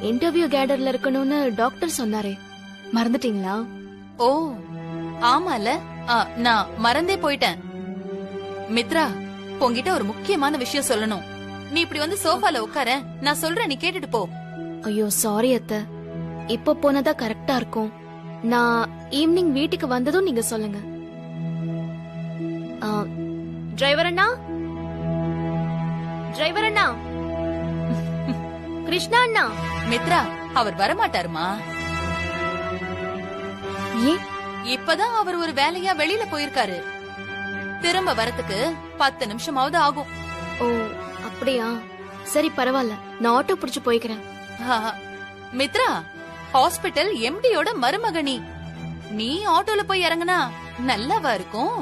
Interview கேடர்ல இருக்கணும்னு doctor சொன்னாரே, மறந்துட்டீங்களா? ஓ ஆமால, நான் மறந்தே போயிட்டேன். மித்ரா, உன்கிட்ட ஒரு முக்கியமான விஷயம் சொல்லணும். நீ இப்படி வந்து சோஃபால உட்கார, நான் சொல்றேன், நீ கேட்டுட்டு போ. ஐயோ சாரி அத்தை, இப்ப போனதா கரெக்டா இருக்கும். நான் ஈவினிங் வீட்டுக்கு வந்ததும் நீங்க சொல்லுங்க. டிரைவர் அண்ணா, டிரைவர் அண்ணா, கிருஷ்ணா அண்ணா. மித்ரா, அவர் வரமாட்டாருமா. ஏன்? இப்பதான் அவர் ஒரு வேலையா வெளியில போயிருக்காரு. திரும்ப வரத்துக்கு 10 நிமிஷமாவது ஆகும். ஓ அப்படியா, சரி பரவாயில்ல, நான் ஆட்டோ புடிச்சு போய்க்கிறேன். மித்ரா, ஹாஸ்பிட்டல் எம்டியோட மருமகனி, நீ ஆட்டோல போய் இறங்குனா நல்லாவா இருக்கும்?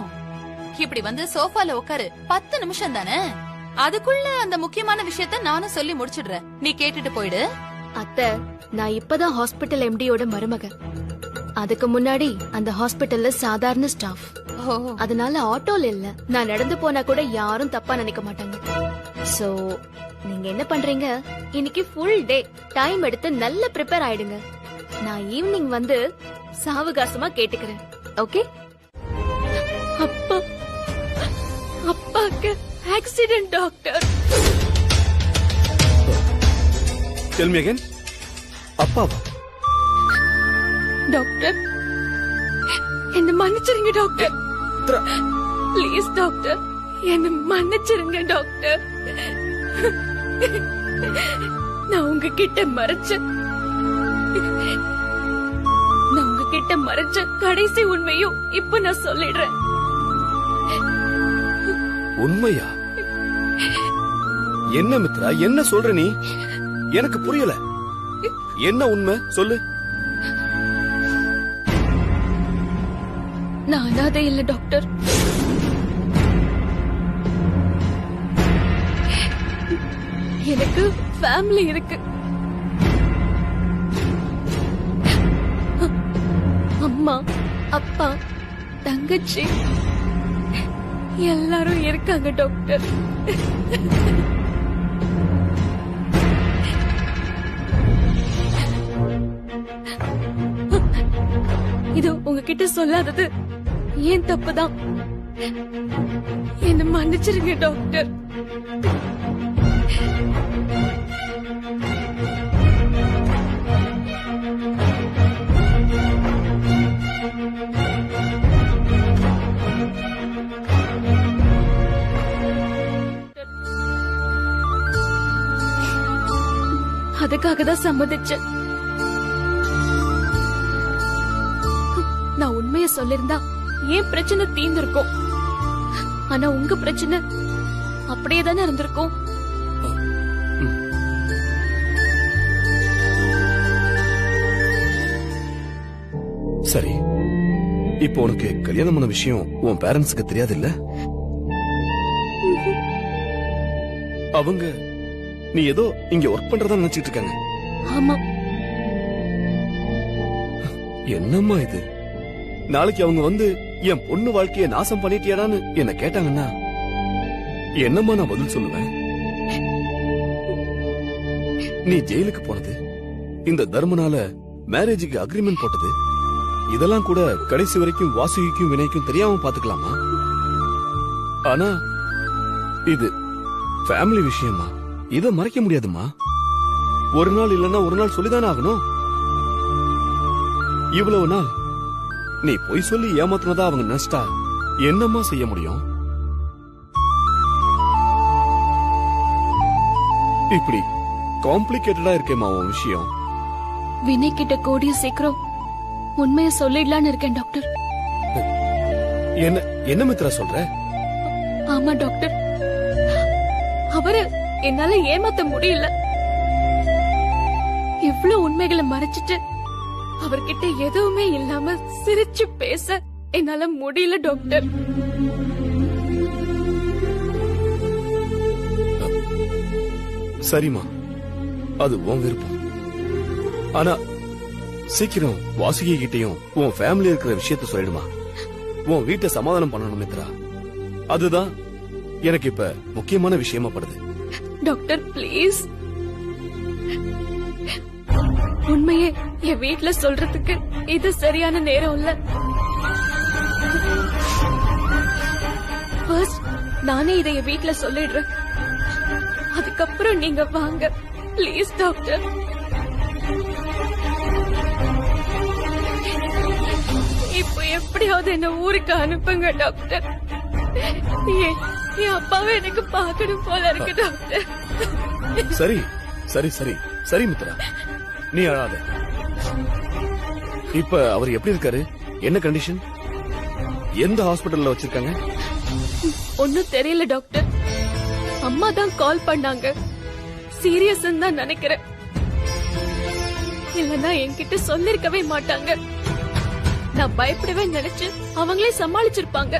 இப்படி வந்து சோஃபால உட்காரு, 10 நிமிஷம் தானே, அதுக்குள்ள அந்த முக்கியமான விஷயத்த நானும் சொல்லி முடிச்சிடுறேன், நீ கேட்டுட்டு போயிடு. அத்தை, நான் இப்பதான் ஹாஸ்பிட்டல் எம்டியோட மருமகன். அதுக்கு முன்னாடி அந்த ஹாஸ்பிட்டல்ல சாதாரண ஸ்டாஃப். அதனால ஆட்டோல இல்ல, நான் நடந்து போனா கூட யாரும் தப்பா நினைக்க மாட்டாங்க. சோ நீங்க என்ன பண்றீங்க, இன்னைக்கு ஃபுல் டே டைம் எடுத்து நல்ல ப்ரிப்பேர் ஆயிடுங்க. நான் ஈவினிங் வந்து சாவகாசமா கேட்டுக்கிறேன். ஓகே? அப்பா, அப்பாக்கு accident doctor. Tell me again. அப்பாவா? டாக்டர், என்ன மன்னிச்சிருங்க டாக்டர். ப்ளீஸ் டாக்டர், என்ன மன்னிச்சிருங்க டாக்டர். நான் உங்ககிட்ட மறைச்ச கடைசி உண்மையும் இப்ப நான் சொல்லிடுறேன். உண்மையா? என்ன மித்ரா, என்ன சொல்ற நீ? எனக்கு புரியல. என்ன உண்மை சொல்லு. நான் அனாதை இல்ல டாக்டர். எனக்கு ஃபேமிலி இருக்கு. அம்மா, அப்பா, தங்கச்சி எல்லாரும் இருக்காங்க டாக்டர். இது உங்ககிட்ட சொல்லாதது ஏன் தப்புதான். என்ன மன்னிச்சிருங்க டாக்டர். அதுக்காக தான் சம்மதிச்சேன். நான் உண்மையை சொல்லிருந்தா ஏன் பிரச்சனை தீர்ந்திருக்கும். ஆனா உங்க பிரச்சனை அப்படியே தானே இருந்திருக்கும். சரி, இப்போ உனக்கு கல்யாணமான விஷயம் உன் பேரண்ட்ஸ்க்கு தெரியாது இல்ல? அவங்க நீ ஏதோ இங்க ஒர்க் பண்றதா நினைச்சிட்டு இருக்காங்க. ஆமா. என்னம்மா இது? நாளைக்கு அவங்க வந்து என் பொண்ணு வாழ்க்கைய நாசம் பண்ணிட்டியாடான்னு என்ன கேட்டாங்கன்னா என்னம்மா நான் பதில் சொல்லுவேன்? நீ ஜெயிலுக்கு போனது, இந்த தர்மனால மேரேஜுக்கு அக்ரிமெண்ட் போட்டது, இதெல்லாம் கூட கடைசி வரைக்கும் வாசுகிக்கும் வினைக்கும் தெரியாம பாத்துக்கலாமா? ஆனா இது ஃபேமிலி விஷயமா, இத மறைக்க முடியாதுமா. ஒரு நாள் இல்லன்னா ஒரு நாள் சொல்லிதானே ஆகணும். இவ்வளவு நாள் நீ பொய் சொல்லி ஏமாத்துனதா அவங்க நினைச்சிட்டா என்னம்மா செய்ய முடியும்? இப்படி காம்ப்ளிகேட்டடா இருக்கேமா உன் விஷயம். வினய் கிட்ட கூடிய சீக்கிரம் உண்மையை சொல்லிடலான்னு இருக்கேன் டாக்டர். என்ன என்ன மித்ரா சொல்ற? ஆமா டாக்டர், அவரு என்னால ஏமாத்த முடியல. இவ்ளோ உண்மைகளை மறைச்சிட்டு அவர்கிட்ட எதுவுமே இல்லாம சிரிச்சு பேச என்னால முடியல டாக்டர். சரிமா, அது உன் விருப்பம். ஆனா சீக்கிரம் வாசுகி கிட்டையும் உன் ஃபேமிலி இருக்கிற விஷயத்த சொல்லிடுமா. உன் வீட்டை சமாதானம் பண்ணணும் மித்ரா. அதுதான் எனக்கு இப்ப முக்கியமான விஷயமா படுது. Doctor please. உண்மையே என் வீட்ல சொல்றதுக்கு இது சரியான நேரம் இல்ல. ஃபர்ஸ்ட் நானே இதை என் வீட்ல சொல்லிடுறேன். அதுக்கப்புறம் நீங்க வாங்க ப்ளீஸ் டாக்டர். இப்போ எப்படியாவது என்ன ஊருக்கு அனுப்புங்க டாக்டர். என் அப்பாவை எனக்கு பார்க்கணும் போல இருக்கு டாக்டர். சரி சரி சரி சரி மித்ரா, நீ அழாத. இப்ப அவர் எப்படி இருக்காரு? என்ன கண்டிஷன்? எந்த ஹாஸ்பிடல்ல வச்சிருக்காங்க? ஒன்னும் தெரியல டாக்டர். அம்மா தான் கால் பண்ணாங்க. சீரியஸ் தான் நினைக்கிறேன். இல்லன்னா என்கிட்ட சொல்லிருக்கவே மாட்டாங்க. நான் பயப்படவே நினைச்சு அவங்களே சமாளிச்சிருப்பாங்க.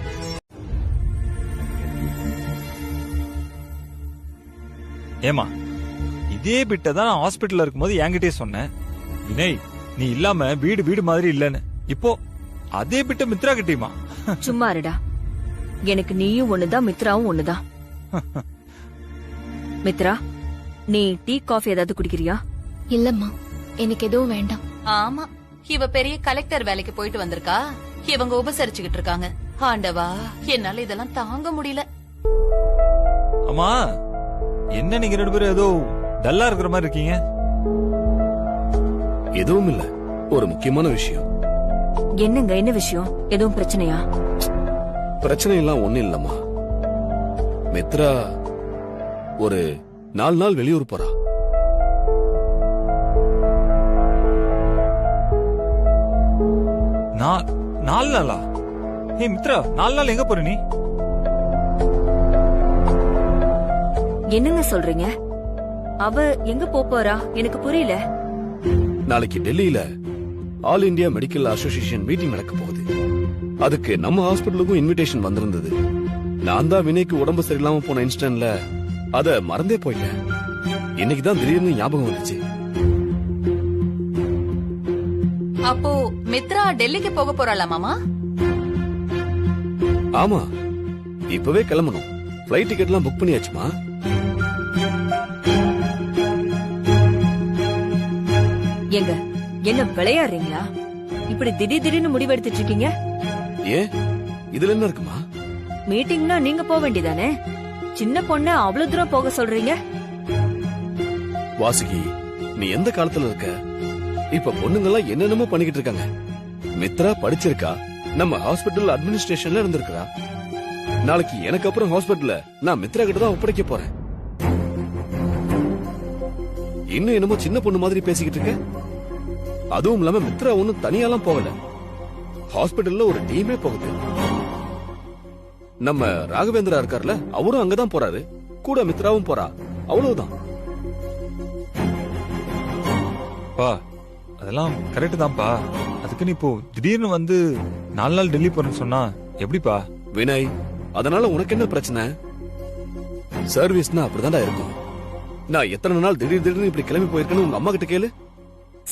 ஏமா, இதே பிட்ட தான் நான் ஹாஸ்பிட்டல்ல இருக்கும்போது என்கிட்டயே சொன்னேன். வினய், நீ இல்லாம வீடு வீடு மாதிரி இல்லன்னு. இப்போ அதே பிட்ட மித்ரா கிட்டேயுமா? சும்மா இருடா. எனக்கு நீயும் ஒண்ணுதான், மித்ராவும் ஒண்ணுதான். மித்ரா, நீ டீ காஃபி ஏதாவது குடிக்கிறியா? இல்லம்மா, எனக்கு எதுவும் வேண்டாம். ஆமா, இவ பெரிய கலெக்டர் வேலைக்கு போயிட்டு வந்திருக்கா. இவங்க உபசரிச்சுக்கிட்டு இருக்காங்க. ஆண்டவா, என்னால இதெல்லாம் தாங்க முடியல. அம்மா, என்ன நீங்க ரெண்டு பேரும் ஏதோ டல்லா இருக்கிற மாதிரி இருக்கீங்க? எதுவும் இல்ல, ஒரு முக்கியமான விஷயம். என்னங்க, என்ன விஷயம்? எதுவும் பிரச்சனையா? பிரச்சனை எல்லாம் ஒண்ணு இல்லம்மா. மித்ரா ஒரு 4 நாள் வெளியூர் போறா. நான் 4 நாளா? ஏய் மித்ரா, 4 நாள் எங்க போற நீ? என்னங்க சொல்றீங்க? அவ எங்க போறா? எனக்கு புரியல. நாளைக்கு டெல்லியில all India medical association meeting நடக்க போகுது. அதுக்கு நம்ம ஹாஸ்பிடலுக்கும் இன்விடேஷன் வந்திருந்தது. நான் தான் வினய்க்கு உடம்பு சரியில்லாம போன இன்ஸ்டன்ட்ல அத மறந்தே போயிட்டேன். இன்னைக்குதான் திடீர்னு ஞாபகம் வந்துச்சு. அப்போ மித்ரா டெல்லிக்கு போக போறாளா மாமா? ஆமா, இப்பவே கிளம்பணும். பிளைட் டிக்கெட் எல்லாம் புக் பண்ணியாச்சுமா. எங்க, என்ன விளையாடுறீங்களா? இப்படி திடீர்னு முடிவெடுத்துட்டு இருக்கீங்க. ஏன், இதுல என்ன இருக்குமா? மீட்டிங்னா நீங்க போக வேண்டியதானே? சின்ன பொண்ண அவ்வளவு தூரம் போக சொல்றீங்க? வாசுகி, நீ எந்த காலத்துல இருக்க? இப்ப பொண்ணுங்கெல்லாம் என்னென்னமோ பண்ணிக்கிட்டு இருக்காங்க. மித்ரா படிச்சிருக்கா, நம்ம ஹாஸ்பிடல் அட்மினிஸ்ட்ரேஷன்ல இருந்திருக்கா. நாளைக்கு எனக்கு அப்புறம் ஹாஸ்பிடல்ல நான் மித்ரா கிட்ட தான் ஒப்படைக்க போறேன். இன்னும் என்னமோ சின்ன பொண்ணு மாதிரி பேசிக்கிட்டு இருக்க. அதுவும் இல்லாம மித்ரா ஒன்னும் தனியாலாம் போகல. ஹாஸ்பிடல்ல ஒரு டீமே போகுது. நம்ம ராகவேந்திரா இருக்கார்ல, அவரும் அங்கதான் போறாரு. கூட மித்ராவும் போறா. அவ்வளவுதான். பா, அதெல்லாம் கரெக்ட் தான்ப்பா. அதுக்கு நீ இப்போ திடீர்னு வந்து 4 நாள் டெல்லி போறேன்னு சொன்னா எப்படிப்பா? வினய், அதனால உனக்கு என்ன பிரச்சனை? சர்வீஸ்னா அப்படிதான்டா இருக்கும். நான் எத்தனை நாள் திடீர்னு இப்படி கிளம்பி போயிருக்கேன்னு உங்க அம்மா கிட்ட கேளு.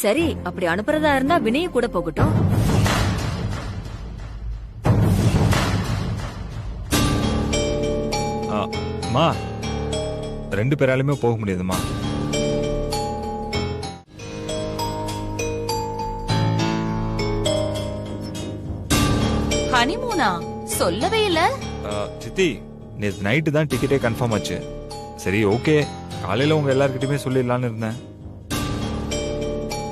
சரி, அப்படி அனுப்புறதா இருந்தா வினய கூட போகட்டும். அம்மா, 2 பேராலுமே போக முடியாதுமா. ஹனிமூனா சொல்லவே இல்ல. சித்தி, நேத்து நைட்டு தான் டிக்கெட்டே கன்ஃபார்ம் ஆச்சு. சரி, ஓகே, காலையில உங்க எல்லார்கிட்டயுமே சொல்லிடலான்னு இருந்தேன்.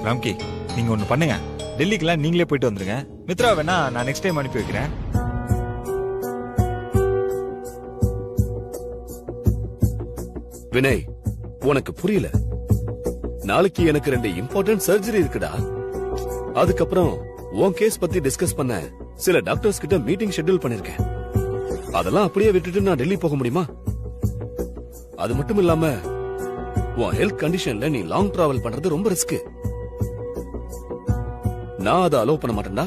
ராம்கி, நீங்க ஒண்ணு பண்ணுங்க, டெல்லிக்கெல்லாம் நீங்களே போயிட்டு வந்துருங்க. மித்ரா வேணா நான் நெக்ஸ்ட் டைம் அனுப்பி வைக்கிறேன். வினய், உனக்கு புரியல. நாளைக்கு எனக்கு 2 இம்பார்ட்டன்ட் சர்ஜரி இருக்குடா. அதுக்கப்புறம் உன் கேஸ் பத்தி டிஸ்கஸ் பண்ண சில டாக்டர்ஸ் கிட்ட மீட்டிங் ஷெட்யூல் பண்ணிருக்கேன். அதெல்லாம் அப்படியே விட்டுட்டு நான் டெல்லி போக முடியுமா? அது மட்டும் இல்லாம உன் ஹெல்த் கண்டிஷன்ல நீ லாங் டிராவல் பண்றது ரொம்ப ரிஸ்க். நான் அதை அலோவ் பண்ண மாட்டேன்டா.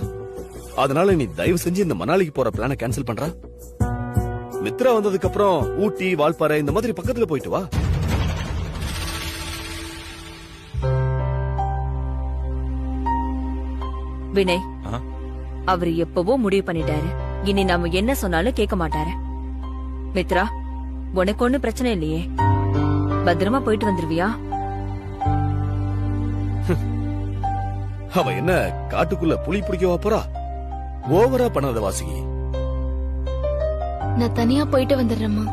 அதனால நீ தயவு செஞ்சு இந்த மணாலிக்கு போற பிளான கேன்சல் பண்ற. மித்ரா வந்ததுக்கு அப்புறம் ஊட்டி, வால்பாறை இந்த மாதிரி பக்கத்துல போயிட்டு வா. வினய், அவர் எப்பவோ முடிவு பண்ணிட்டாரு. இனி நாம என்ன சொன்னாலும் கேட்க மாட்டாரு. மித்ரா, உனக்கு ஒண்ணு பிரச்சனை இல்லையே? பத்திரமா போயிட்டு வந்துருவியா? அவ என்ன காட்டுக்குள்ள புலி பிடிக்கவா போறா? ஓவரா பண்ணாத வாசுகி. நான் தனியா போயிட்டு வந்துடுறேம்மா.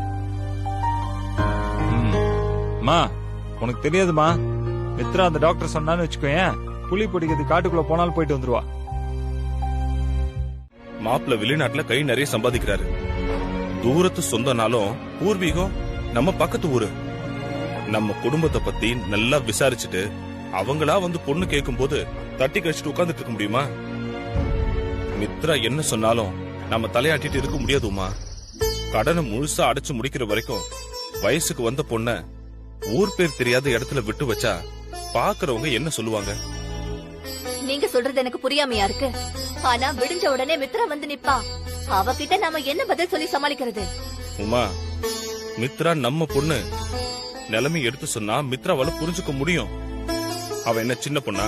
மா உனக்கு தெரியாதுமா, மித்ரா அந்த டாக்டர் சொன்னான்னு வச்சுக்கோயேன், புலி பிடிக்கிறது காட்டுக்குள்ள போனாலும் போயிட்டு வந்துருவா. மாப்பிள்ள வெளிநாட்டுல கை நிறைய சம்பாதிக்கிறாரு. தூரத்து சொந்தனாலும் பூர்வீகம் நம்ம பக்கத்து ஊரு. நம்ம குடும்பத்தை பத்தி நல்லா விசாரிச்சுட்டு அவங்களா வந்து பொண்ணு கேட்கும் போது தட்டி கழிச்சுட்டு உட்கார்ந்துட்டு இருக்க முடியுமா? மித்ரா என்ன சொன்னாலும் நம்ம தலையாட்டிட்டு இருக்க முடியாதுமா. கடனை முழுசா அடைச்சு முடிக்கிற வரைக்கும் வயசுக்கு வந்த பொண்ண ஊர் பேர் தெரியாத இடத்துல விட்டு வச்சா பாக்குறவங்க என்ன சொல்லுவாங்க? நீங்க சொல்றது எனக்கு புரியாமையா இருக்கு. ஆனா விடிஞ்ச உடனே மித்ரா வந்து நிப்பா. அவகிட்ட நாம என்ன பதில் சொல்லி சமாளிக்கிறது? உமா, மித்ரா நம்ம பொண்ணு. நிலைமை எடுத்து சொன்னா மித்ராவால புரிஞ்சுக்க முடியும். அவ என்ன சின்ன பொண்ணா?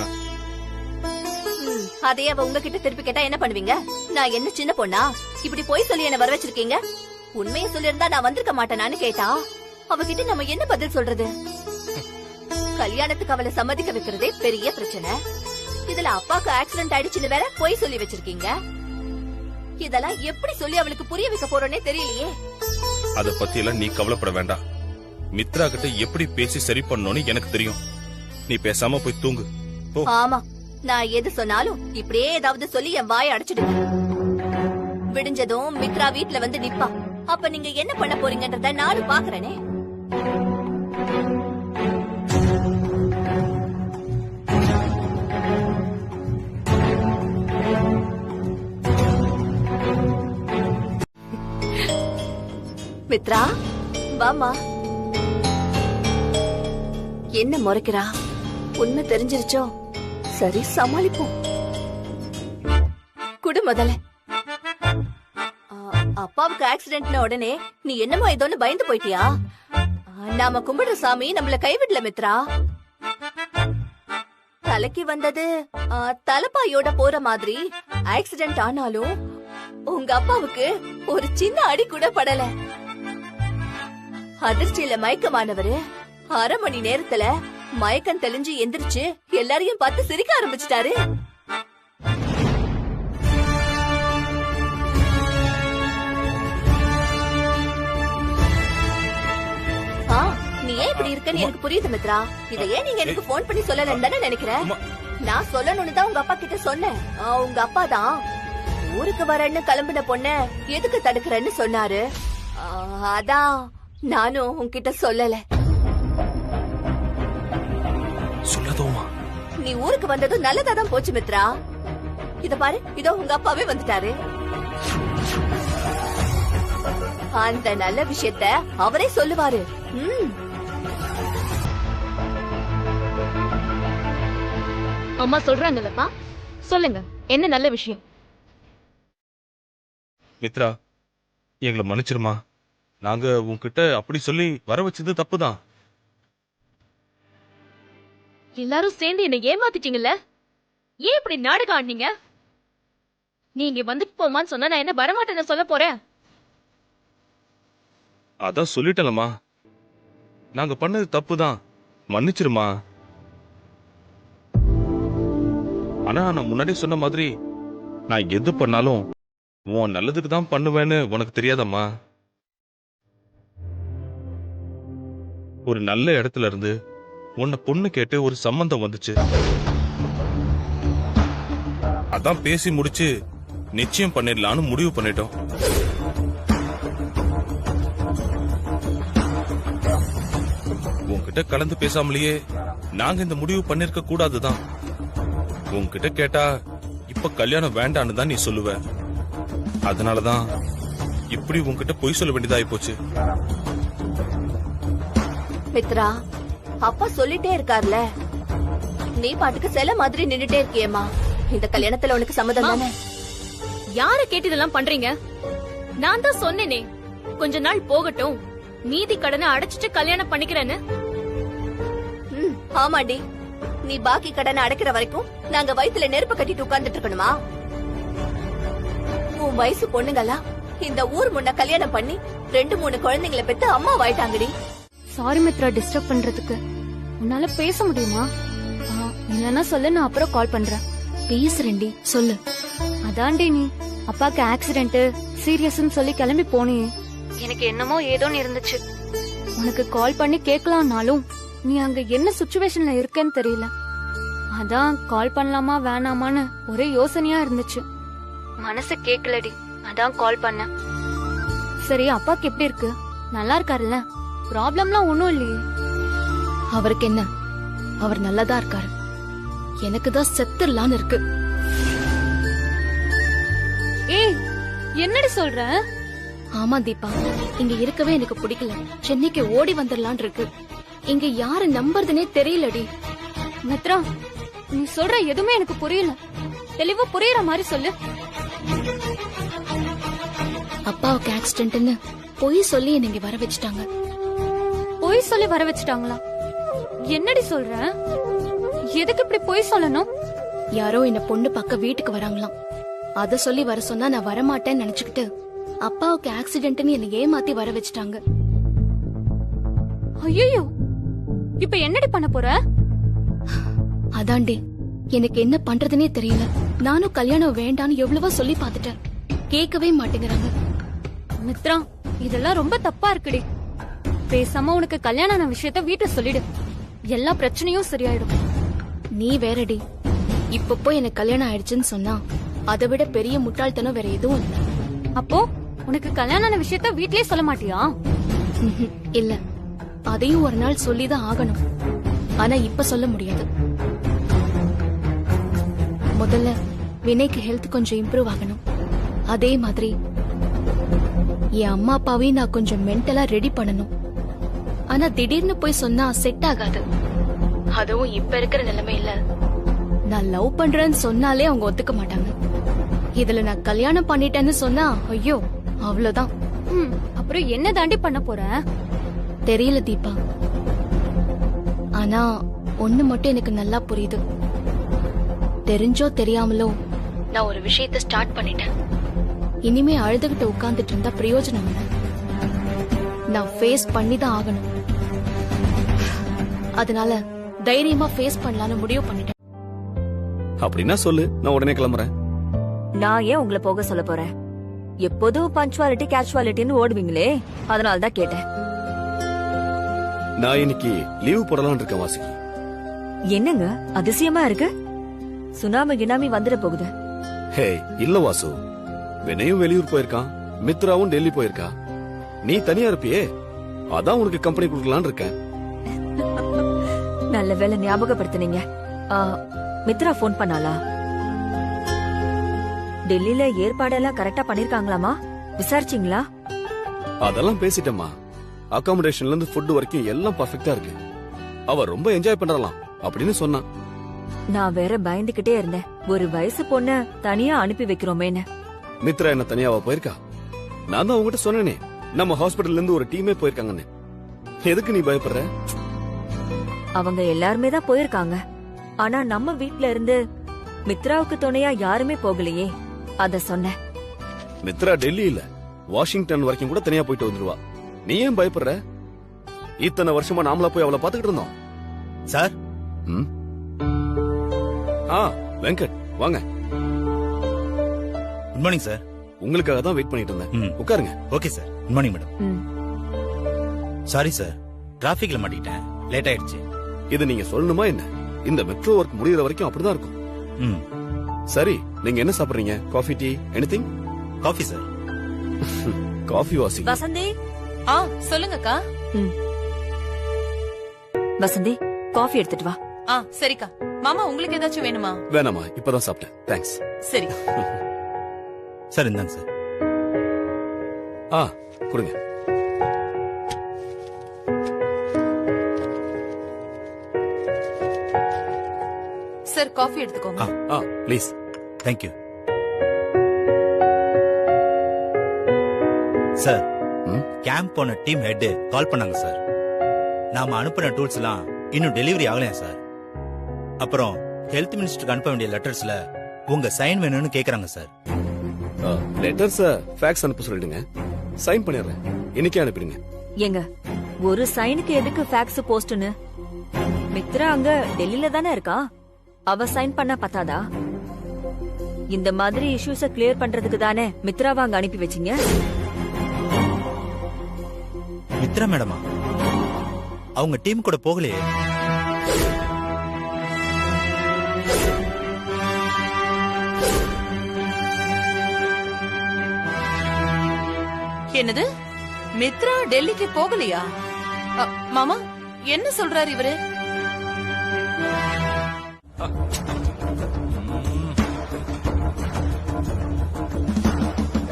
அதே அவ உங்ககிட்ட திருப்பி கேட்டா என்ன பண்ணுவீங்க? நான் என்ன சின்ன பொண்ணா? இப்படி போய் சொல்லி என்ன வர வச்சிருக்கீங்க? உண்மையை சொல்லிருந்தா நான் வந்திருக்க மாட்டேனான்னு கேட்டா அவகிட்ட நம்ம என்ன பதில் சொல்றது? கல்யாணத்துக்கு அவளை சம்மதிக்க வைக்கிறதே பெரிய பிரச்சனை. இதுல அப்பாக்கு ஆக்சிடென்ட் ஆயிடுச்சுன்னு வேற போய் சொல்லி வச்சிருக்கீங்க. இதெல்லாம் எப்படி சொல்லி அவளுக்கு புரிய வைக்க போறோன்னே தெரியலையே. அத பத்தி எல்லாம் நீ கவலைப்பட வேண்டாம். மித்ரா கிட்ட எப்படி பேசி சரி பண்ணணும்னு எனக்கு தெரியும். நீ பேசாம போய் தூங்கு. ஆமா, நான் எது சொன்னாலும் இப்படியே ஏதாவது சொல்லி என் வாயை அடைச்சிடுங்க. விடிஞ்சதும் மித்ரா வீட்ல வந்து நிப்பா. அப்ப நீங்க என்ன பண்ண போறீங்கன்றத நானும் பாக்குறேனே. மித்ரா, வாமா. என்ன முறைக்கிறா? உண்மை தெரிஞ்சிருச்சோ? சரி, சமாளிப்போம். குடு முதல்ல. அப்பாவுக்கு ஆக்சிடென்ட்ன உடனே நீ என்னமோ ஏதோன்னு பயந்து போயிட்டியா? நாம கும்பிடுற சாமி நம்மள கைவிடல மித்ரா. தலைக்கு வந்தது தலப்பாயோட போற மாதிரி ஆக்சிடென்ட் ஆனாலும் உங்க அப்பாவுக்கு ஒரு சின்ன அடி கூட படல. அதிர்ச்சியில மயக்கமானவரு 1/2 மணி நேரத்துல மயக்கம் தெளிஞ்சு எந்திரிச்சு எல்லாரையும் பார்த்து சிரிக்க ஆரம்பிச்சிட்டாரு. நீ ஏன் இப்படி இருக்கன்னு எனக்கு புரியுது மித்ரா. இத ஏன் நீங்க எனக்கு போன் பண்ணி சொல்லலன்னு தானே நினைக்கிறேன். நான் சொல்லணும்னு தான் உங்க அப்பா கிட்ட சொன்னேன். உங்க அப்பா தான் ஊருக்கு வரேன்னு கிளம்பின பொண்ண எதுக்கு தடுக்கிறேன்னு சொன்னாரு. அதான் நானும் உன்கிட்ட சொல்லல. சொல்லதோமா? நீ ஊருக்கு வந்ததும் நல்லதாதான் போச்சு மித்ரா. இத பாரு, இதோ உங்க அப்பாவே வந்துட்டாரு. அந்த நல்ல விஷயத்த அவரே சொல்லுவாரு. அம்மா சொல்றாங்கல்லப்பா, சொல்லுங்க, என்ன நல்ல விஷயம்? மித்ரா, எங்களை மன்னிச்சிருமா. நாங்க உன்கிட்ட அப்படி சொல்லி வர வச்சது தப்புதான். எல்லாரும் சேர்ந்து என்ன ஏமாத்திட்டீங்கல்ல? ஏன் இப்படி நாடகம் ஆடுனீங்க? நீங்க வந்துட்டு போமான்னு சொன்னா நான் என்ன வரமாட்டேன்னு சொல்ல போறேன்? அதான் சொல்லிட்டலமா, நாங்க பண்ணது தப்புதான், மன்னிச்சிருமா. ஆனா நான் முன்னாடி சொன்ன மாதிரி நான் எது பண்ணாலும் உன் நல்லதுக்கு தான் பண்ணுவேன்னு உனக்கு தெரியாதம்மா. ஒரு நல்ல இடத்துல இருந்து உன்னை பொண்ணு கேட்டு ஒரு சம்பந்தம் வந்துச்சு. அதான் பேசி முடிச்சு நிச்சயம் பண்ணிடலான்னு முடிவு பண்ணிட்டோம். உன்கிட்ட கலந்து பேசாமலேயே நாங்க இந்த முடிவு பண்ணிருக்க கூடாதுதான். உன்கிட்ட கேட்டா இப்ப கல்யாணம் வேண்டான்னு தான் நீ சொல்லுவ. அதனாலதான் இப்படி உன்கிட்ட பொய் சொல்ல வேண்டியதாயி போச்சு. மித்ரா, அப்பா சொல்லிட்டே இருக்கார்ல, நீ பாட்டுக்கு சில மாதிரி நின்னுட்டே இருக்கியேமா. இந்த கல்யாணத்துல உனக்கு சம்மதம் தானே? யார கேட்டு இதெல்லாம் பண்றீங்க? நான் தான் சொன்னேனே, கொஞ்ச நாள் போகட்டும், மீதி கடனை அடைச்சிட்டு கல்யாணம் பண்ணிக்கிறேன்னு. ஆமாண்டி, நீ பாக்கி கடனை அடைக்கிற வரைக்கும் நாங்க வயித்துல நெருப்பு கட்டிட்டு உட்கார்ந்துட்டு இருக்கணுமா? உன் வயசு பொண்ணுங்கெல்லாம் இந்த ஊர் முன்ன கல்யாணம் பண்ணி 2-3 குழந்தைங்களை பெத்து அம்மா வாயிட்டாங்கடி. சாரி மித்ரா, டிஸ்டர்ப் பண்றதுக்கு. உன்னால பேச முடியுமா? இல்லன்னா சொல்லு, நான் அப்புறம் கால் பண்றேன். பேசுறேன்டி, சொல்லு. அதான்டி நீ அப்பாக்கு ஆக்சிடென்ட் சீரியஸ்னு சொல்லி கிளம்பி போனியே, எனக்கு என்னமோ ஏதோன்னு இருந்துச்சு. உனக்கு கால் பண்ணி கேட்கலாம்னாலும் நீ அங்க என்ன சுச்சுவேஷன்ல இருக்கேன்னு தெரியல. அதான் கால் பண்ணலாமா வேணாமான்னு ஒரே யோசனையா இருந்துச்சு. மனசு கேக்கலடி, அதான் கால் பண்ண. சரி, அப்பாக்கு எப்படி இருக்கு? நல்லா இருக்காருல்ல? ப்ராப்ளம்லாம் ஒண்ணும் இல்லையே? அவருக்கு என்ன, அவர் நல்லதா இருக்காரு. எனக்கு தான் செத்துடலான்னு இருக்கு. ஏய், என்னடி சொல்ற? ஆமா தீபா, இங்க இருக்கவே எனக்கு பிடிக்கல. சென்னைக்கு ஓடி வந்துடலான் இருக்கு. இங்க யாரு நம்புறதுனே தெரியலடி. மித்ரா, நீ சொல்ற எதுவுமே எனக்கு புரியல. தெளிவா புரியற மாதிரி சொல்லு. அப்பாவுக்கு ஆக்சிடென்ட்னு பொய் சொல்லி என்னை இங்க வர வச்சுட்டாங்க. பொய் சொல்லி வர வச்சுட்டாங்களா? என்னடி சொல்ற? எதுக்கு இப்படி பொய் சொல்லணும்? யாரோ என்ன பொண்ணு பார்க்க வீட்டுக்கு வராங்களாம். அத சொல்லி வர சொன்னா நான் வரமாட்டேன்னு நினைச்சுக்கிட்டு அப்பாவுக்கு ஆக்சிடென்ட்னு என்னை ஏமாத்தி வர வச்சுட்டாங்க. ஐயோ, இப்ப என்னடி பண்ண போற? அதாண்டி எனக்கு என்ன பண்றதுனே தெரியல. நானும் கல்யாணம் வேண்டான்னு எவ்வளவோ சொல்லி பாத்துட்டேன், கேட்கவே மாட்டேங்கிறாங்க. மித்ரா, இதெல்லாம் ரொம்ப தப்பா இருக்குடி. பேசாம உனக்கு கல்யாணம் விஷயத்த வீட்டுல சொல்லிடு, எல்லா பிரச்சனையும் சரியாயிடும். நீ வேறடி, இப்ப போய் எனக்கு கல்யாணம் ஆயிடுச்சுன்னு சொன்னா அதை விட பெரிய முட்டாள்தனம் வேற எதுவும் இல்ல. அப்போ உனக்கு கல்யாணம் விஷயத்த வீட்லயே சொல்ல மாட்டியா? இல்ல, அதையும் ஒரு நாள் சொல்லிதான் ஆகணும். ஆனா இப்ப சொல்ல முடியாது. முதல்ல வினைக்கு ஹெல்த் கொஞ்சம் இம்ப்ரூவ் ஆகணும். அதே மாதிரி என் அம்மா அப்பாவையும் நான் கொஞ்சம் மென்டலா ரெடி பண்ணணும். ஆனா திடீர்னு போய் சொன்னா செட் ஆகாது. அதுவும் இப்ப இருக்கிற நிலைமையில நான் லவ் பண்றேன்னு சொன்னாலே அவங்க ஒத்துக்க மாட்டாங்க. இதுல நான் கல்யாணம் பண்ணிட்டேன்னு சொன்னா ஐயோ அவ்வளவுதான். அப்புறம் என்ன தாண்டி பண்ண போற? தெரியல தீபா. ஆனா ஒண்ணு மட்டும் எனக்கு நல்லா புரியுது. தெரிஞ்சோ தெரியாமலோ நான் ஒரு விஷயத்த ஸ்டார்ட் பண்ணிட்டேன். இனிமே அழுதுகிட்டு உட்கார்ந்துட்டு இருந்தா பிரயோஜனம் இல்லை. நான் ஃபேஸ் பண்ணி தான் ஆகணும். அதனால தைரியமா ஃபேஸ் பண்ணலாம்னு முடிவு பண்ணிட்டேன். அப்படின்னா சொல்லு, நான் உடனே கிளம்புறேன். நான் ஏன் உங்களை போக சொல்ல போறேன்? எப்போதும் பஞ்சுவாலிட்டி கேஷுவாலிட்டின்னு ஓடுவீங்களே, அதனால தான் கேட்டேன். நான் இன்னைக்கு லீவ் போடலாம்னு இருக்கேன் வாசுகி. என்னங்க அதிசயமா இருக்கு? சுனாமி கினாமி வந்துட போகுது. ஹே இல்ல வாசு, வினையும் வெளியூர் போயிருக்கான், மித்ராவும் டெல்லி போயிருக்கா. நீ தனியா இருப்பியே, அதான் உனக்கு கம்பெனி கொடுக்கலான்னு இருக்கேன். நல்ல வேலை ஞாபகப்படுத்தினீங்க. மித்ரா போன் பண்ணாளா? டெல்லியில ஏற்பாடெல்லாம் கரெக்டா பண்ணிருக்காங்களாமா? விசாரிச்சீங்களா? அதெல்லாம் பேசிட்டேம்மா. அகாமடேஷன்ல இருந்து ஃபுட் வரைக்கும் எல்லாம் பர்ஃபெக்ட்டா இருக்கு. அவ ரொம்ப என்ஜாய் பண்றலாம் அப்படின்னு சொன்னான். நான் வேற பயந்துகிட்டே இருந்தேன், ஒரு வயசு பொண்ண தனியா அனுப்பி வைக்கிறோமேன்னு. மித்ரா என்ன தனியாவா போயிருக்கா? நான் தான் உங்ககிட்ட சொன்னேனே, நம்ம ஹாஸ்பிடல்ல இருந்து ஒரு டீமே போயிருக்காங்கன்னு. எதுக்கு நீ பயப்படுற? அவங்க எல்லாருமே தான் போயிருக்காங்க. ஆனா நம்ம வீட்ல இருந்து மித்ராவுக்கு துணையா யாருமே போகலையே, அத சொன்னேன். மித்ரா டெல்லி இல்ல, வாஷிங்டன் வரைக்கும் கூட தனியா போயிட்டு வந்துருவா. நீ ஏன் பயப்படுற? இத்தனை வருஷமா நாமளா போய் அவளை பாத்துக்கிட்டு இருந்தோம். சார். வெங்கட் வாங்க. Good morning sir. உங்களுக்காக தான் வெயிட் பண்ணிட்டு இருந்தேன். உட்காருங்க. Okay sir. Good morning madam. Sorry sir, டிராபிக்ல மாட்டிட்டேன், லேட் ஆயிடுச்சு. இது நீங்க சொல்லணுமா என்ன? இந்த மெட்ரோ ஒர்க் முடியற வரைக்கும் அப்படிதான் இருக்கும். சரி, நீங்க என்ன சாப்பிடுறீங்க? Coffee, tea, anything? Coffee sir. Coffee வாசி. வசந்தி. சொல்லுங்கக்கா. வசந்தி, காஃபி எடுத்துட்டு வா. சரிக்கா. மாமா உங்களுக்கு ஏதாச்சும் வேணுமா? வேணாமா, இப்பதான் சாப்பிட்டேன். தேங்க்ஸ். சரி சார், இந்தாங்க சார். கொடுங்க. சார், காஃபி எடுத்துக்கோங்க. ப்ளீஸ். Thank you sir. கேம்ப் போன டீம் ஹெட் கால் பண்ணாங்க சார். நாம அனுப்பின டூல்ஸ் எல்லாம் இன்னும் டெலிவரி ஆகலையா சார்? அப்புறம் ஹெல்த் மினிஸ்டருக்கு அனுப்ப வேண்டிய லெட்டர்ஸ்ல உங்க சைன் வேணும்னு கேக்குறாங்க சார். லெட்டர்ஸ் ஃபேக்ஸ் அனுப்ப சொல்லிடுங்க, சைன் பண்ணிடுறேன். இன்னைக்கே அனுப்பிடுங்க. ஏங்க, ஒரு சைனுக்கு எதுக்கு ஃபேக்ஸ் போஸ்ட்னு? மித்ரா அங்க டெல்லியில தானே இருக்கா, அவ சைன் பண்ண பத்தாதா? இந்த மாதிரி இஷ்யூஸ கிளியர் பண்றதுக்கு தானே மித்ராவை அங்க அனுப்பி வச்சீங்க. மித்ரா மேடமா? அவங்க டீம் கூட போகலையே. என்னது, மித்ரா டெல்லிக்கு போகலையா? மாமா என்ன சொல்றாரு இவரு?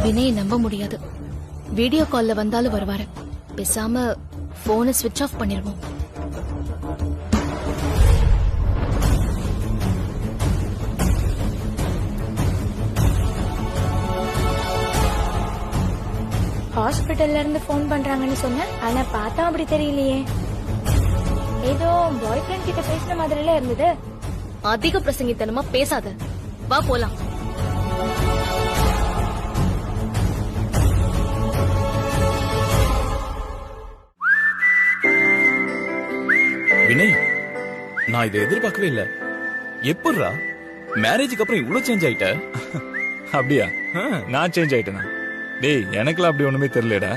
வினய் நம்ப முடியாது. வீடியோ கால்ல வந்தாலும் வருவாரு. பேசாம போனை ஸ்விட்ச் ஆஃப் பண்ணிருவோம். ஹாஸ்பிட்டல்ல இருந்து போன் பண்றாங்கன்னு சொன்ன, ஆனா பார்த்தா அப்படி தெரியலையே. ஏதோ பாய் ஃப்ரெண்ட் கிட்ட பேசுற மாதிரில இருந்தது. அதிக பிரசங்கித்தனமா பேசாத, வா போலாம். வினய், நான் இதை எதிர்பார்க்கவே இல்ல. எப்படிரா மேரேஜுக்கு அப்புறம் இவ்வளவு சேஞ்ச் ஆயிட்ட? அப்படியா? நான் சேஞ்ச் ஆயிட்டேனா? டேய், எனக்குலாம் அப்படி ஒண்ணுமே தெரியலடா.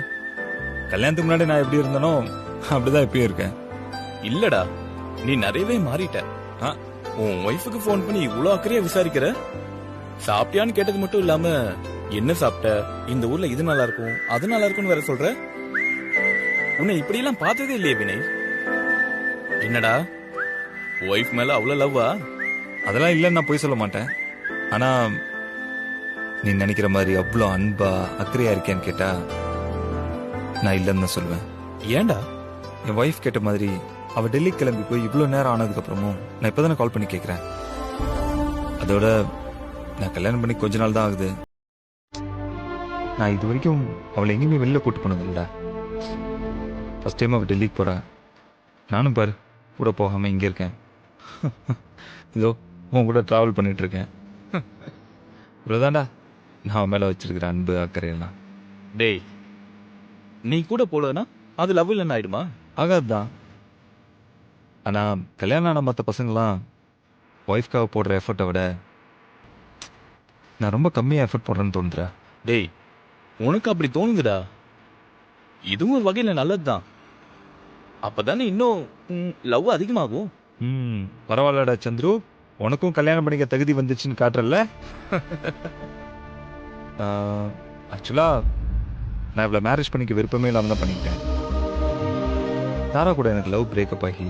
கல்யாணத்துக்கு முன்னாடி நான் எப்படி இருந்தனோ அப்படிதான் இப்பயும் இருக்கேன். இல்லடா, நீ நிறையவே மாறிட்ட. உன் ஒய்ஃபுக்கு போன் பண்ணி இவ்வளவு அக்கறையா விசாரிக்கிற. சாப்பிட்டியான்னு கேட்டது மட்டும் இல்லாம என்ன சாப்பிட்ட, இந்த ஊர்ல இது நல்லா இருக்கும் அது நல்லா இருக்கும்னு வேற சொல்ற. உன்னை இப்படி எல்லாம் பார்த்ததே இல்லையே வினய். என்னடா, ஒய்ஃப் மேல அவ்வளவு லவ்வா? அதெல்லாம் இல்லன்னு நான் போய் சொல்ல மாட்டேன். ஆனா நீ நினைக்கிற மாதிரி அவ்வளவு அன்பா அக்கறையா இருக்கேன்னு கேட்டா நான் இல்லன்னு தான் சொல்லுவேன். ஏன்டா? என் ஒய்ஃப் கேட்ட மாதிரி அவ டெல்லி கிளம்பி போய் இவ்வளவு நேரம் ஆனதுக்கு அப்புறமும் நான் இப்பதானே கால் பண்ணி கேக்குறேன். அதோட நான் கல்யாணம் பண்ணி கொஞ்ச நாள் தான் ஆகுது. நான் இது வரைக்கும் அவளை எங்கேயுமே வெளில கூட்டு போனது இல்லடா. ஃபர்ஸ்ட் டைம் அவள் டெல்லிக்கு போறா. நானும் பாரு கூட போகாம இங்க இருக்கேன். இதோ உன் கூட டிராவல் பண்ணிட்டு இருக்கேன். இவ்வளவுதான்டா நான் அவன் மேல வச்சிருக்கிற அன்பு அக்கறை எல்லாம். டேய், நீ கூட போலனா அது லவ் இல்லன்னு ஆயிடுமா? ஆகாதுதான். ஆனா கல்யாணம் ஆன மற்ற பசங்களாம் ஒய்ஃப்காக போடுற எஃபர்ட்டை விட நான் ரொம்ப கம்மியாக எஃபர்ட் போடுறேன்னு தோணுதுடா. டேய், உனக்கு அப்படி தோணுதுடா. இதுவும் ஒரு வகையில நல்லதுதான். அப்பதானே இன்னும் லவ் அதிகமாகும். பரவாயில்லடா சந்துரு, உனக்கும் கல்யாணம் பண்ணிக்க தகுதி வந்துச்சுன்னு காட்டுறல. ஆக்சுவலா நான் இவ்வளோ மேரேஜ் பண்ணிக்க விருப்பமே இல்லாமல் தான் பண்ணிக்கிட்டேன். தாரா கூட எனக்கு லவ் பிரேக்கப் ஆகி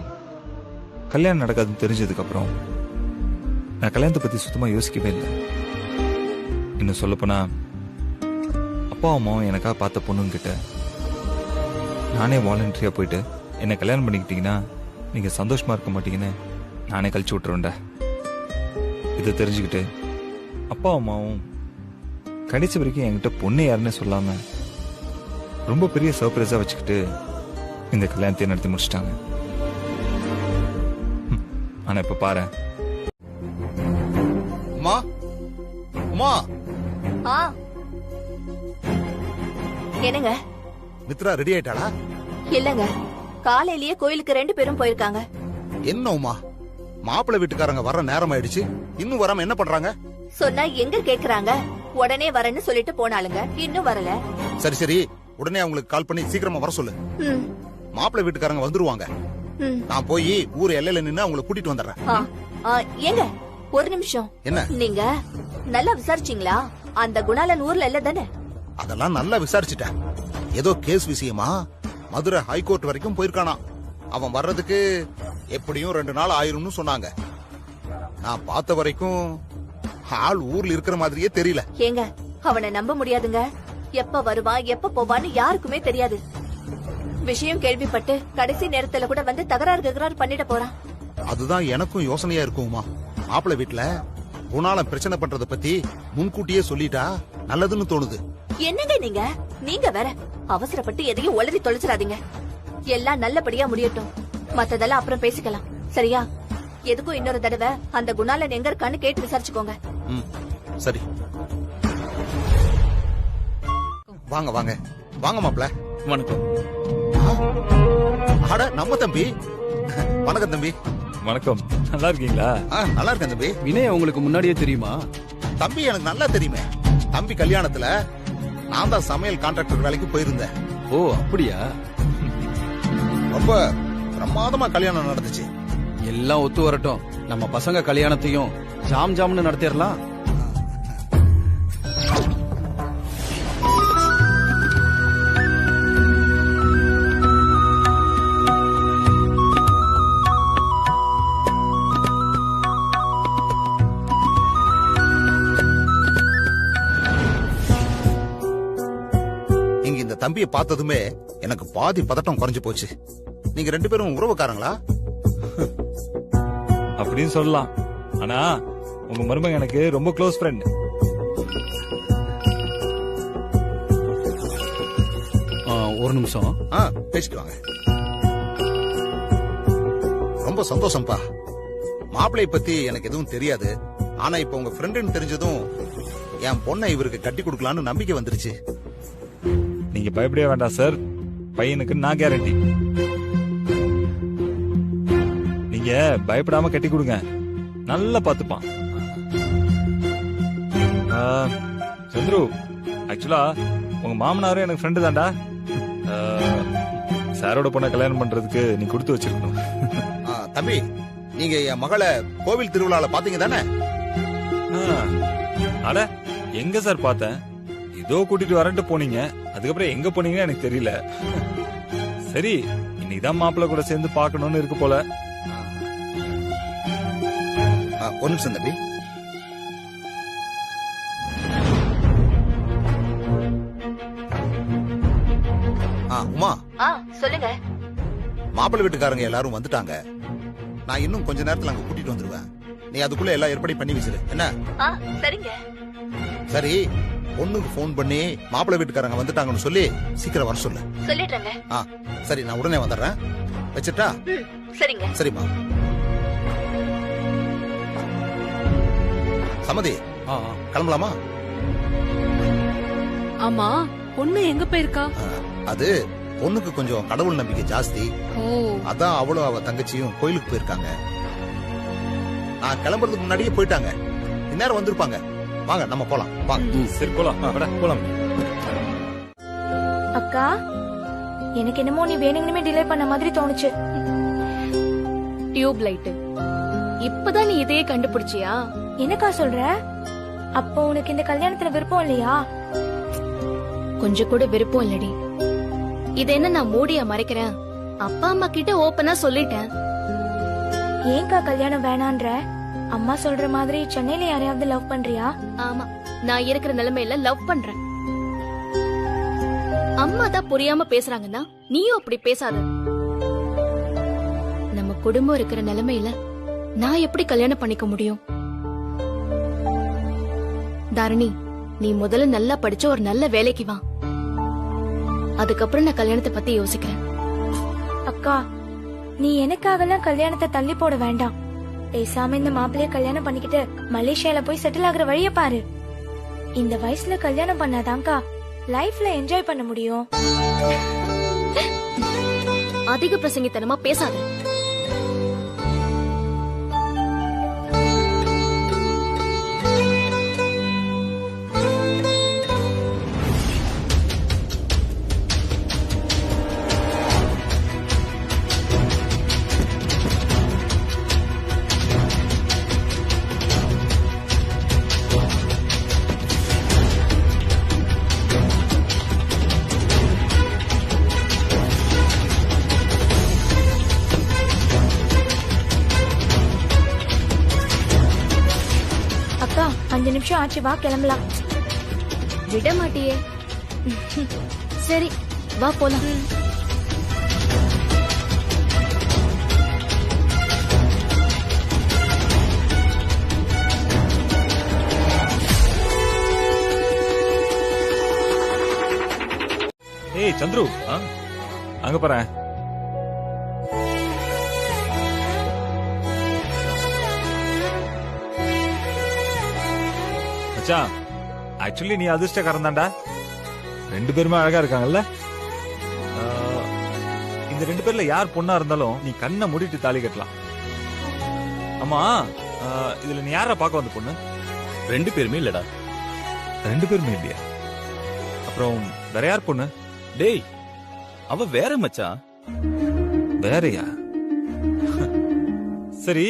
கல்யாணம் நடக்காதுன்னு தெரிஞ்சதுக்கப்புறம் நான் கல்யாணத்தை பற்றி சுத்தமாக யோசிக்கவே இல்லை. இன்னும் சொல்லப்போனா அப்பா அம்மாவும் எனக்காக பார்த்த பொண்ணுங்கிட்ட நானே வாலண்டரியாக போயிட்டு என்னை கல்யாணம் பண்ணிக்கிட்டீங்கன்னா நீங்கள் சந்தோஷமாக இருக்க மாட்டீங்கன்னு நானே கழிச்சு விட்டுருவேன்டா. இதை தெரிஞ்சுக்கிட்டு அப்பா அம்மாவும் கடைசி வரைக்கும் என்கிட்ட பொண்ணு யாருன்னு சொல்லாமல் ரொம்ப பெரிய சர்ப்ரைஸாக வச்சுக்கிட்டு இந்த கல்யாணத்தை நடத்தி முடிச்சிட்டாங்க. ஆனா இப்ப பாரு. அம்மா, அம்மா. என்னங்க? மித்ரா ரெடி ஆயிட்டாளா? இல்லங்க, காலையிலேயே கோயிலுக்கு 2 பேரும் போயிருக்காங்க. என்னம்மா, மாப்பிள்ளை வீட்டுக்காரங்க வர நேரம் ஆயிடுச்சு, இன்னும் வராம என்ன பண்றாங்க? சொன்னா எங்க கேக்குறாங்க? உடனே வரேன்னு சொல்லிட்டு போனாலுங்க, இன்னும் வரல. சரி சரி, உடனே அவங்களுக்கு கால் பண்ணி சீக்கிரமா வர சொல்லு. மாப்பிள்ளை வீட்டுக்காரங்க வந்துருவாங்க. நான் போய் ஊர் எல்லையில நின்னு அவங்களை கூட்டிட்டு வந்துடுறேன். ஏங்க ஒரு நிமிஷம். என்ன? நீங்க நல்லா விசாரிச்சீங்களா? அந்த குணாலன் ஊர்ல இல்ல தானே? அதெல்லாம் நல்லா விசாரிச்சுட்டேன். ஏதோ கேஸ் விஷயமா மதுரை ஹைகோர்ட் வரைக்கும் போயிருக்கானா. அவன் வர்றதுக்கு எப்படியும் 2 நாள் ஆயிரும்னு சொன்னாங்க. நான் பார்த்த வரைக்கும் ஆள் ஊர்ல இருக்கிற மாதிரியே தெரியல. ஏங்க, அவனை நம்ப முடியாதுங்க. எப்ப வருவான் எப்ப போவான்னு யாருக்குமே தெரியாது. விஷயம் கேள்விப்பட்டு கடைசி நேரத்துல கூட வந்து தகராறு பண்ணிட போறான். அதுதான் எனக்கும் யோசனையா இருக்குமா. மாப்பிள்ளை வீட்டுல குணாலம் பிரச்சனை பண்றத பத்தி முன்கூட்டியே சொல்லிட்டா நல்லதுன்னு தோணுது. என்னங்க நீங்க வேற அவசரப்பட்டு எதையும் உளறி தொலைச்சிடாதீங்க. எல்லாம் நல்லபடியா முடியட்டும், மத்ததெல்லாம் அப்புறம் பேசிக்கலாம், சரியா? எதுக்கும் இன்னொரு தடவை அந்த குணாலன் எங்க இருக்கான்னு கேட்டு விசாரிச்சுக்கோங்க. சரி, வாங்க வாங்க வாங்க மாப்பிள்ள. வணக்கம். அட நம்ம தம்பி. வணக்கம் தம்பி. வணக்கம், நல்லா இருக்கீங்களா? நல்லா இருக்கேன் தம்பி. வினய் உங்களுக்கு முன்னாடியே தெரியுமா? தம்பி எனக்கு நல்லா தெரியுமே. தம்பி கல்யாணத்துல நான் தான் சமையல் கான்ட்ராக்டர் வேலைக்கு போயிருந்தேன். ஓ அப்படியா? ரொம்ப பிரமாதமா கல்யாணம் நடந்துச்சு. எல்லாம் ஒத்து வரட்டும், நம்ம பசங்க கல்யாணத்தையும் ஜாம் ஜாம்னு நடத்திடலாம். தம்பியை பார்த்ததுமே எனக்கு பாதி பதட்டம் குறைஞ்சு போச்சு. நீங்க 2 பேரும் உறவுக்காரங்களா? அப்படின்னு சொல்லலாம். ஆனா உங்க மருமகன் எனக்கு ரொம்ப க்ளோஸ் ஃப்ரெண்ட். ஒரு நிமிஷம். பேசிட்டு வாங்க. ரொம்ப சந்தோஷம்பா. மாப்பிள்ளை பத்தி எனக்கு எதுவும் தெரியாது. ஆனா இப்ப உங்க ஃப்ரெண்டுன்னு தெரிஞ்சதும் என் பொண்ணை இவருக்கு கட்டி கொடுக்கலான்னு நம்பிக்கை வந்துருச்சு. நீங்க பயப்படவே வேண்டாம் சார், பையனுக்கு நான் கேரண்டி. நீங்க பயப்படாம கட்டி கொடுங்க, நல்லா பாத்துப்பான். சந்துரு, ஆக்சுவலா உங்க மாமனாரும் எனக்கு ஃப்ரெண்டு தான்டா. சாரோட பொண்ணை கல்யாணம் பண்றதுக்கு நீ கொடுத்து வச்சிருக்கணும். தம்பி, நீங்க என் மகளை கோவில் திருவிழால பாத்தீங்க தானே? அட எங்க சார் பார்த்தேன், ஏதோ கூட்டிட்டு வரட்டு போனீங்க, அதுக்கப்புறம் எங்க போனீங்கன்னு எனக்கு தெரியல. சரி, இன்னைக்குதான் மாப்பிள்ள கூட சேர்ந்து பாக்கணும்னு இருக்கு போல. ஒரு நிமிஷம் தம்பி. உமா, சொல்லுங்க. மாப்பிள்ளை வீட்டுக்காரங்க எல்லாரும் வந்துட்டாங்க. நான் இன்னும் கொஞ்ச நேரத்துல அங்க கூட்டிட்டு வந்துருவேன். நீ அதுக்குள்ள எல்லா ஏற்பாடையும் பண்ணி வச்சிரு. என்ன? சரிங்க. சரி, பொண்ணுக்கு போன் பண்ணி மாப்பிள்ளை வீட்டுக்காரங்க வந்துட்டாங்கன்னு சொல்லி சீக்கிரம் வர சொல்லு. சொல்லிடுறேங்க. சரி, நான் உடனே வந்துடுறேன். வச்சிட்டா? சரிங்க. சரிம்மா. சமதி, கிளம்பலாமா? ஆமா, பொண்ணு எங்க போயிருக்கா? அது பொண்ணுக்கு கொஞ்சம் கடவுள் நம்பிக்கை ஜாஸ்தி. அதான் அவளும் அவ தங்கச்சியும் கோயிலுக்கு போயிருக்காங்க. நான் கிளம்புறதுக்கு முன்னாடியே போயிட்டாங்க. இந்நேரம் வந்திருப்பாங்க. வாங்க, நம்ம போலாம். வாங்க. சரி, போலாம். போலாம். அக்கா, எனக்கு என்னமோ நீ வேணுங்கனுமே டிலே பண்ண மாதிரி தோணுச்சு. Tube light. இப்பதான் நீ இதையே கண்டுபிடிச்சியா? என்னக்கா சொல்ற? அப்போ உனக்கு இந்த கல்யாணத்துல விருப்பம் இல்லையா? கொஞ்சம் கூட விருப்பம் இல்லடி. இது என்ன நான் மூடியா மறைக்கிறேன்? அப்பா அம்மா கிட்ட ஓப்பனா சொல்லிட்டேன். ஏன்க்கா கல்யாணம் வேணான்ற? அம்மா சொல்ற மாதிரி சென்னையில யாரையாவது லவ் பண்றியா? ஆமா, நான் இருக்கிற நிலைமையில லவ் பண்றேன். அம்மா தான் புரியாம பேசுறாங்கன்னா நீயும் அப்படி பேசாத. நம்ம குடும்பம் இருக்கிற நிலைமையில நான் எப்படி கல்யாணம் பண்ணிக்க முடியும்? தாரணி, நீ முதல்ல நல்லா படிச்ச ஒரு நல்ல வேலைக்கு வா. அதுக்கப்புறம் நான் கல்யாணத்தை பத்தி யோசிக்கிறேன். அக்கா, நீ எனக்காகலாம் கல்யாணத்தை தள்ளி போட வேண்டாம். பேசாம இந்த மாப்பிள்ளைய கல்யாணம் பண்ணிக்கிட்டு மலேசியால போய் செட்டில் ஆகுற வழிய பாரு. இந்த வயசுல கல்யாணம் பண்ணாதான்க்கா லைஃப்ல என்ஜாய் பண்ண முடியும். அதிக பிரசங்கித்தனமா பேசாத. அக்கா, 5 நிமிஷம் ஆச்சு, வா கிளம்பலாம். விட மாட்டியே. சரி, வா போலாம். ஏய் சந்துரு, அங்க பாரு. ஆக்சுவலி நீ அதிர்ஷ்டக்காரன் தான்டா. 2 பேருமே அழகா இருக்காங்கல்ல. இந்த 2 பேர்ல யார் பொண்ணா இருந்தாலும் நீ கண்ணை மூடிட்டு தாலி கட்டலாம். ஆமா, இதுல நீ யார பாக்க வந்த பொண்ணு? 2 பேருமே இல்லடா. 2 பேருமே இல்லையா? அப்புறம் வேற யார் பொண்ணு? டேய், அவ வேற மச்சான். வேறயா? சரி,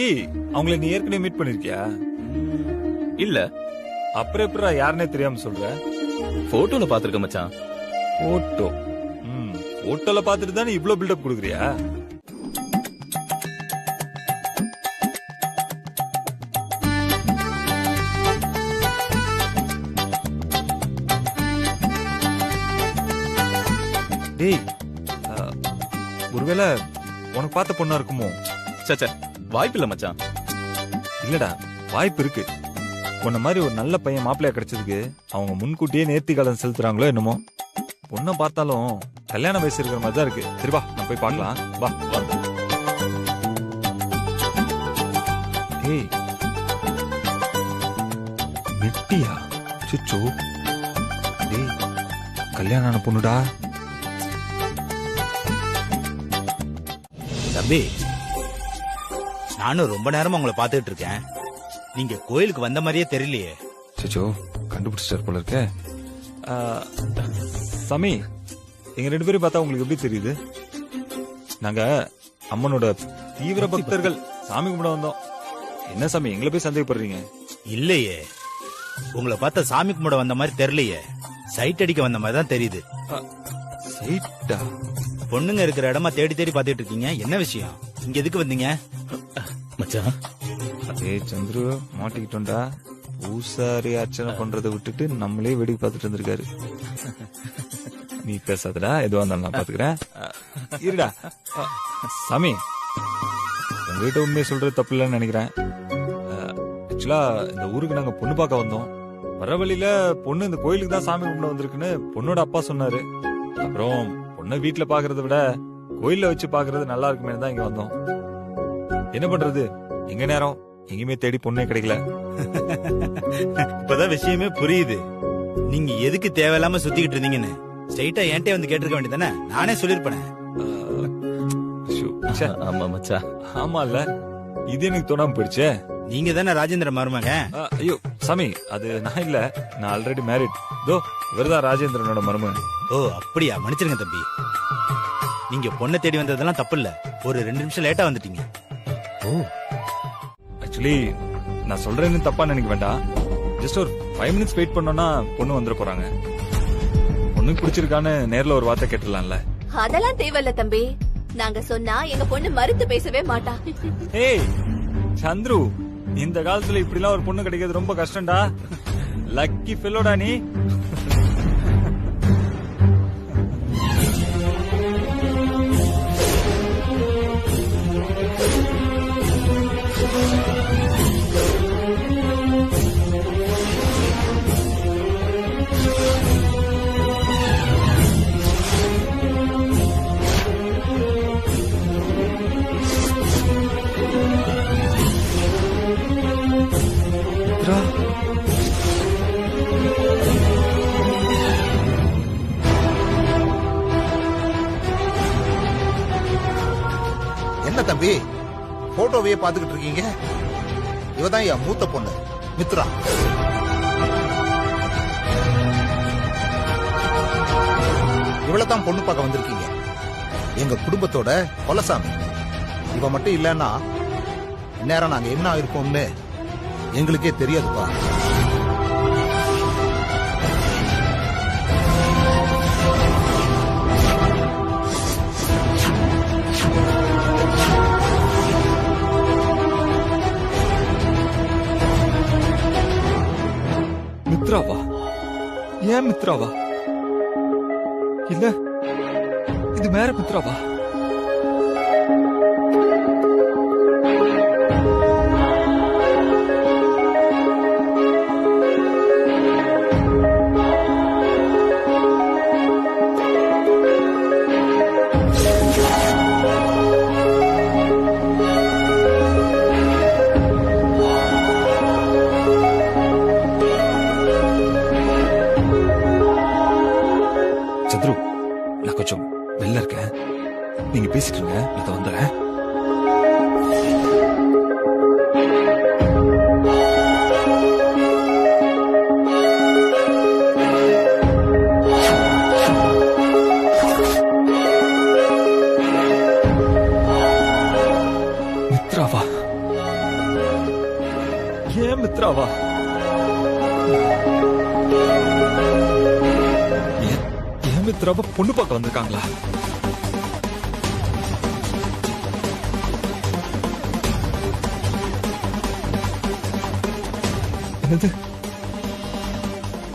அவங்கள நீ ஏற்கனவே மீட் பண்ணிருக்கியா? இல்ல. அப்புறம் எப்படா யாருன்னே தெரியாம சொல்ற? போட்டோல பாத்துருக்க மச்சான். போட்டோ? போட்டோல பாத்துட்டு தானே இவ்ளோ பில்டப் கொடுக்குறியா? டேய், ஒருவேளை உனக்கு பார்த்த பொண்ணா இருக்குமோ? சச்சா, வாய்ப்பு இல்ல மச்சான். இல்லடா, வாய்ப்பு இருக்கு. உன்ன மாதிரி ஒரு நல்ல பையன் மாப்பிள்ளையா கிடைச்சதுக்கு அவங்க முன்கூட்டியே நேர்த்தி கடன் செலுத்துறாங்களோ என்னமோ. பொண்ணை பார்த்தாலும் கல்யாண வயசு இருக்கிற மாதிரி தான் இருக்கு. சரி வா, நான் போய் பார்க்கலாம். வா வா. ஏய், வெட்டியா? சுச்சோ, டேய், கல்யாணம் ஆன பொண்ணுடா. தம்பி, நானும் ரொம்ப நேரமா உங்களை பாத்துட்டு இருக்கேன். நீங்க கோயிலுக்கு வந்த மாதிரியே தெரியலையே. சுச்சோ, கண்டுபிடிச்சார் போல இருக்க. சாமி, எங்க 2 பேரும் பார்த்தா உங்களுக்கு எப்படி தெரியுது? நாங்க அம்மனோட தீவிர பக்தர்கள். சாமி கும்பிட வந்தோம். என்ன சாமி எங்களை போய் சந்தேகப்படுறீங்க? இல்லையே, உங்களை பார்த்தா சாமி கும்பிட வந்த மாதிரி தெரியலையே. சைட் அடிக்க வந்த மாதிரி தான் தெரியுது. சைட்டா? பொண்ணுங்க இருக்கிற இடமா தேடி தேடி பாத்துட்டு இருக்கீங்க. என்ன விஷயம்? இங்க எதுக்கு வந்தீங்க? மச்சான், அதே சந்துரு மாட்டிக்கிட்டோண்டா. பூசாரி அர்ச்சனை பண்றதை விட்டுட்டு நம்மளே வெடிக்கு பார்த்துட்டு இருந்திருக்காரு. நீ பேசாதடா, எதுவா இருந்தாலும் நான் பாத்துக்கிறேன். இருடா சாமி, உங்ககிட்ட உண்மையை சொல்றது தப்பு இல்லைன்னு நினைக்கிறேன். ஆக்சுவலா இந்த ஊருக்கு நாங்க பொண்ணு பார்க்க வந்தோம். வர வழியில பொண்ணு இந்த கோயிலுக்கு தான் சாமி கும்பிட வந்திருக்குன்னு பொண்ணோட அப்பா சொன்னாரு. அப்புறம் பொண்ணை வீட்டுல பாக்குறத விட கோயில்ல வச்சு பாக்குறது நல்லா இருக்குமே தான் இங்க வந்தோம். என்ன பண்றது, எங்க நேரம் எங்கேயுமே தேடி பொண்ணே கிடைக்கல. இப்பதான் விஷயமே புரியுது. நீங்க எதுக்கு தேவையில்லாம சுத்திக்கிட்டு இருந்தீங்கன்னு ஸ்ட்ரைட்டா என்கிட்ட வந்து கேட்டிருக்க வேண்டியதானே? நானே சொல்லிருப்பேன். ஆமா மச்சான். ஆமா இல்ல, இது எனக்கு தோணாம போயிடுச்சே. நீங்க தானே ராஜேந்திர மருமக? ஐயோ சாமி, அது நான் இல்ல, நான் ஆல்ரெடி மேரிட். தோ இவர்தான் ராஜேந்திரனோட மருமகன். ஓ அப்படியா? மன்னிச்சிருங்க தம்பி. நீங்க பொண்ணை தேடி வந்ததெல்லாம் தப்பு இல்ல. ஒரு 2 நிமிஷம் லேட்டா வந்துட்டீங்க. ஓ, ஆக்சுவலி நான் சொல்றேன்னு தப்பா நினைக்க வேண்டாம். ஜஸ்ட் ஒரு 5 மினிட்ஸ் வெயிட் பண்ணோம்னா பொண்ணு வந்துட போறாங்க. பொண்ணுக்கு பிடிச்சிருக்கான்னு நேர்ல ஒரு வார்த்தை கேட்டுடலாம்ல. அதெல்லாம் தேவையில்ல தம்பி. நாங்க சொன்னா எங்க பொண்ணு மறுத்து பேசவே மாட்டா. ஏய் சந்துரு, இந்த காலத்துல இப்படிலாம் ஒரு பொண்ணு கிடைக்கிறது ரொம்ப கஷ்டம்டா. லக்கி ஃபெல்லோடா நீ. என்ன தம்பி போட்டோவையே பாத்துக்கிட்டு இருக்கீங்க? இவதான் என் மூத்த பொண்ணு மித்ரா. இவளதான் பொண்ணு பார்க்க வந்திருக்கீங்க. எங்க குடும்பத்தோட கொலசாமி. இவ மட்டும் இல்லன்னா இந்நேரம் நாங்க என்ன ஆயிருப்போம்னு எங்களுக்கே தெரியாதுப்பா. மித்ராவா? ஏன் மித்ராவா? இல்ல, இது வேற மித்ராவா? சத்ரு, நான் கொஞ்சம் வெளில இருக்கேன். நீங்க பேசிட்டு இருங்க, நான் வந்துடுறேன். மித்ராவை பொண்ணு பார்க்க வந்திருக்காங்களா? என்னது?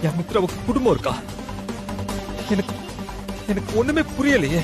என் மித்ராவுக்கு குடும்பம் இருக்கா? எனக்கு எனக்கு ஒண்ணுமே புரியலையே.